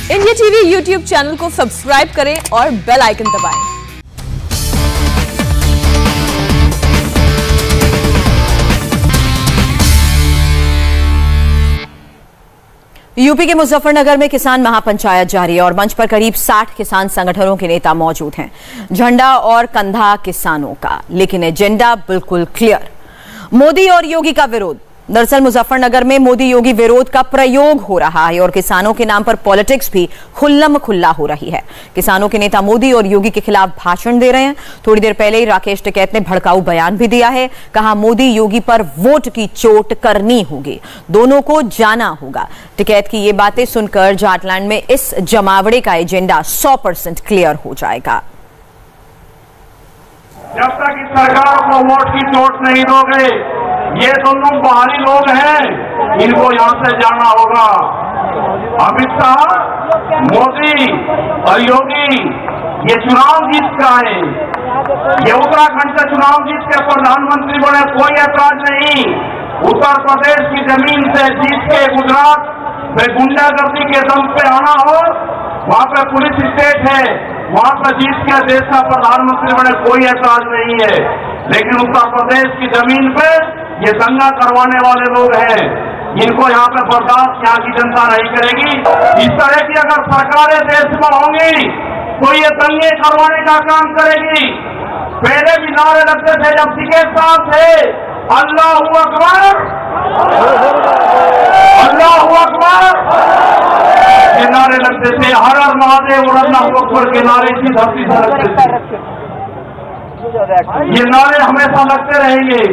India TV YouTube channel को subscribe करें और बेल आइकन दबाएं। यूपी के मुजफ्फरनगर में किसान महापंचायत जारी है और मंच पर करीब 60 किसान संगठनों के नेता मौजूद हैं। झंडा और कंधा किसानों का, लेकिन एजेंडा बिल्कुल क्लियर, मोदी और योगी का विरोध। दरअसल मुजफ्फरनगर में मोदी योगी विरोध का प्रयोग हो रहा है और किसानों के नाम पर पॉलिटिक्स भी खुल्लम खुल्ला हो रही है। किसानों के नेता मोदी और योगी के खिलाफ भाषण दे रहे हैं। थोड़ी देर पहले ही राकेश टिकैत ने भड़काऊ बयान भी दिया है। कहा मोदी योगी पर वोट की चोट करनी होगी, दोनों को जाना होगा। टिकैत की ये बातें सुनकर जाटलैंड में इस जमावड़े का एजेंडा 100% क्लियर हो जाएगा। जब तक इस सरकार को वोट की चोट नहीं दोगे, ये दोनों बाहरी लोग हैं, इनको यहां से जाना होगा। अमित शाह, मोदी और योगी ये चुनाव जीत का है। ये उत्तराखंड से चुनाव जीत के प्रधानमंत्री बने, कोई ऐतराज नहीं। उत्तर प्रदेश की जमीन से जीत के गुजरात में गुंडागर्दी के दम पे आना हो, वहां पे पुलिस स्टेट है, वहां पर जीत के देश का प्रधानमंत्री बने, कोई ऐतराज नहीं है। लेकिन उत्तर प्रदेश की जमीन पे ये दंगा करवाने वाले लोग हैं, इनको यहाँ पे बर्दाश्त यहाँ की जनता नहीं करेगी। इस तरह की अगर सरकारें देश में होंगी तो ये दंगे करवाने का काम करेगी। पहले भी नारे लगते थे जब टिकैत साहब थे, अल्लाहू अकबर, अल्लाहू अकबर, ये नारे लगते थे। हर हर महादेव और अल्लाहू अकबर के नारे इसी धरती से लगते थे। ये नारे हमेशा लगते रहेंगे,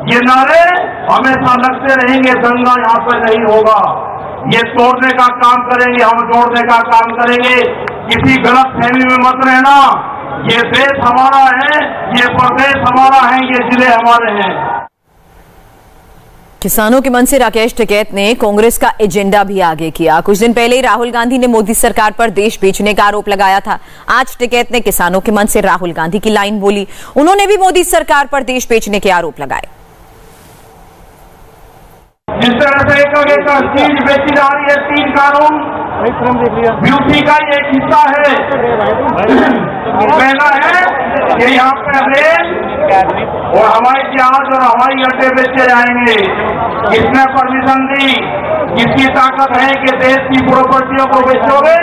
ये नारे हमेशा लगते रहेंगे। दंगा यहाँ पर नहीं होगा। ये तोड़ने का काम करेंगे, हम जोड़ने का काम करेंगे। किसी गलत फहमी में मत रहना। ये देश हमारा है, ये प्रदेश हमारा है, ये जिले हमारे हैं। किसानों के मन से राकेश टिकैत ने कांग्रेस का एजेंडा भी आगे किया। कुछ दिन पहले ही राहुल गांधी ने मोदी सरकार पर देश बेचने का आरोप लगाया था। आज टिकैत ने किसानों के मन से राहुल गांधी की लाइन बोली। उन्होंने भी मोदी सरकार पर देश बेचने के आरोप लगाए। जिस तरह से एक चीज बेची जा रही है, 3 कानून ब्यूटी का ये एक हिस्सा है। पहला है कि यहाँ पे रेल और हवाई जहाज और हवाई अड्डे बेचे जाएंगे। किसने परमिशन दी? किसकी ताकत है कि देश की प्रॉपर्टियों को बेचोगे?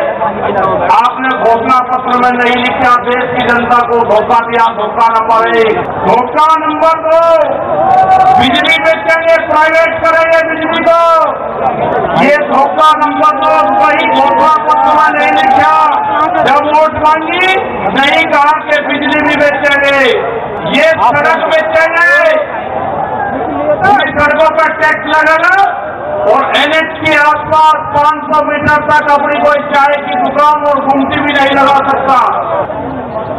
आपने घोषणा पत्र में नहीं लिखा, देश की जनता को धोखा दिया। धोखा नंबर 1। धोखा नंबर 2, बिजली बेचेंगे, प्राइवेट करेंगे बिजली को। ये धोखा नंबर 2, वही घोषणा पत्र में नहीं लिखा। जब वोट मांगी नहीं कहा कि बिजली भी बेचेंगे, ये सड़क बेचेंगे, सड़कों पर टैक्स लगेगा और NH के आसपास 500 मीटर तक अपनी कोई चाय की दुकान और गुमटी भी नहीं लगा सकता।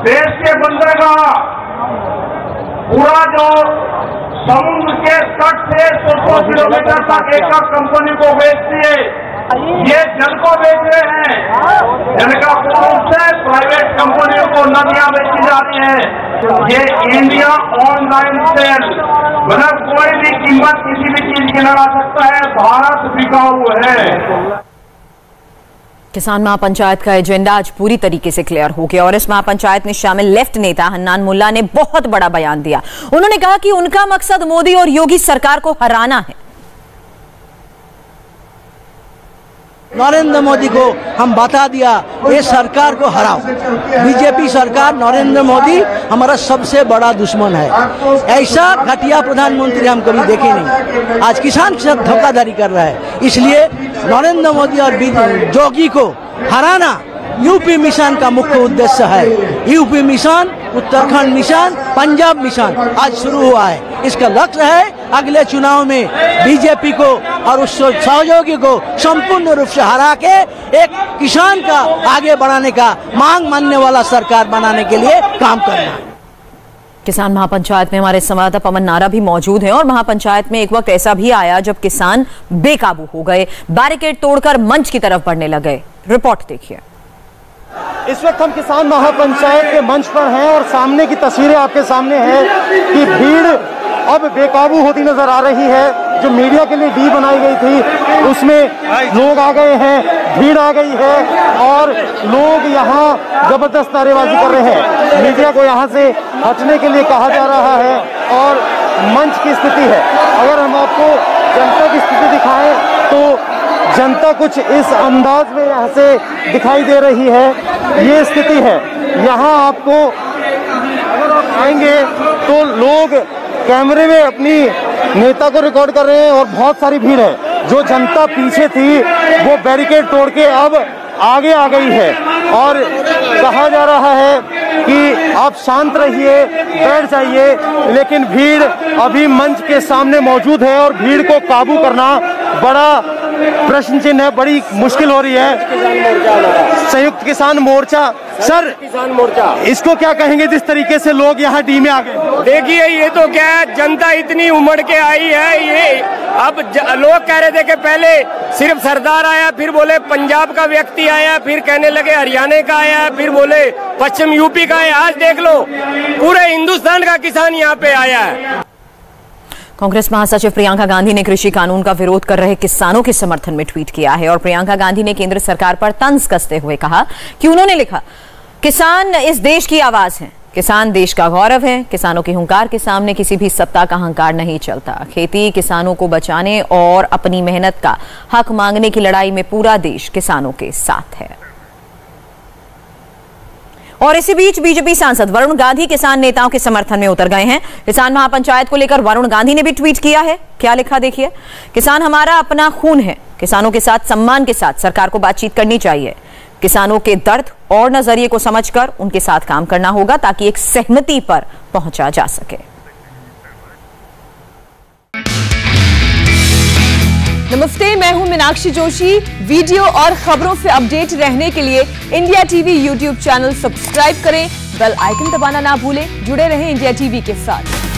देश के बंदरगाह पूरा जो समुद्र के तट से 100 किलोमीटर तक एक कंपनी को बेचती है, ये जल को बेच रहे हैं। जल का पूर्ण रूप से प्राइवेट कंपनियों को नदियां बेची जा रही है। ये इंडिया ऑनलाइन सेल, मतलब कोई भी कीमत किसी भी चीज की लगा सकता है। भारत बिकाऊ है। किसान महापंचायत का एजेंडा आज पूरी तरीके से क्लियर हो गया और इस महापंचायत में शामिल लेफ्ट नेता हन्नान मुल्ला ने बहुत बड़ा बयान दिया। उन्होंने कहा कि उनका मकसद मोदी और योगी सरकार को हराना है। नरेंद्र मोदी को हम बता दिया, ये सरकार को हराओ। बीजेपी सरकार, नरेंद्र मोदी हमारा सबसे बड़ा दुश्मन है। ऐसा घटिया प्रधानमंत्री हम कभी देखे नहीं। आज किसान के साथ धोखाधड़ी कर रहा है, इसलिए नरेंद्र मोदी और योगी को हराना यूपी मिशन का मुख्य उद्देश्य है। UP mission, Uttarakhand mission, Punjab mission आज शुरू हुआ है। इसका लक्ष्य है अगले चुनाव में बीजेपी को और उस सहयोगी को संपूर्ण रूप से हरा के एक किसान का आगे बढ़ाने का, मांग मानने वाला सरकार बनाने के लिए काम करना। किसान महापंचायत में हमारे संवाददाता पवन नारा भी मौजूद हैं और महापंचायत में एक वक्त ऐसा भी आया जब किसान बेकाबू हो गए, बैरिकेड तोड़कर मंच की तरफ बढ़ने लगे। रिपोर्ट देखिए। इस वक्त हम किसान महापंचायत के मंच पर हैं और सामने की तस्वीरें आपके सामने है कि भीड़ अब बेकाबू होती नजर आ रही है। जो मीडिया के लिए डी बनाई गई थी उसमें लोग आ गए हैं, भीड़ आ गई है और लोग यहाँ जबरदस्त नारेबाजी कर रहे हैं। मीडिया को यहाँ से हटने के लिए कहा जा रहा है और मंच की स्थिति है, अगर हम आपको जनता की स्थिति दिखाएं तो जनता कुछ इस अंदाज में यहाँ से दिखाई दे रही है। ये स्थिति है, यहाँ आपको अगर आप आएंगे तो लोग कैमरे में अपनी नेता को रिकॉर्ड कर रहे हैं और बहुत सारी भीड़ है। जो जनता पीछे थी वो बैरिकेड तोड़ के अब आगे आ गई है और कहा जा रहा है कि आप शांत रहिए, बैठ जाइए, लेकिन भीड़ अभी मंच के सामने मौजूद है और भीड़ को काबू करना बड़ा प्रश्न चिन्ह है, बड़ी मुश्किल हो रही है। संयुक्त किसान मोर्चा, सर किसान मोर्चा, इसको क्या कहेंगे जिस तरीके से लोग यहाँ डी में आ गए? देखिए ये तो क्या है, जनता इतनी उमड़ के आई है। ये अब लोग कह रहे थे कि पहले सिर्फ सरदार आया, फिर बोले पंजाब का व्यक्ति आया, फिर कहने लगे हरियाणा का आया, फिर बोले पश्चिम यूपी का है। आज देख लो पूरे हिंदुस्तान का किसान यहाँ पे आया है। कांग्रेस महासचिव प्रियंका गांधी ने कृषि कानून का विरोध कर रहे किसानों के समर्थन में ट्वीट किया है और प्रियंका गांधी ने केंद्र सरकार पर तंज कसते हुए कहा कि उन्होंने लिखा, किसान इस देश की आवाज है, किसान देश का गौरव है, किसानों के हुंकार के सामने किसी भी सत्ता का अहंकार नहीं चलता। खेती किसानों को बचाने और अपनी मेहनत का हक मांगने की लड़ाई में पूरा देश किसानों के साथ है। और इसी बीच बीजेपी सांसद वरुण गांधी किसान नेताओं के समर्थन में उतर गए हैं। किसान महापंचायत को लेकर वरुण गांधी ने भी ट्वीट किया है। क्या लिखा देखिए, किसान हमारा अपना खून है, किसानों के साथ सम्मान के साथ सरकार को बातचीत करनी चाहिए, किसानों के दर्द और नजरिए को समझकर उनके साथ काम करना होगा ताकि एक सहमति पर पहुंचा जा सके। नमस्ते, मैं हूं मीनाक्षी जोशी। वीडियो और खबरों से अपडेट रहने के लिए India TV YouTube channel subscribe करें, बेल आइकन दबाना ना भूलें। जुड़े रहें इंडिया टीवी के साथ।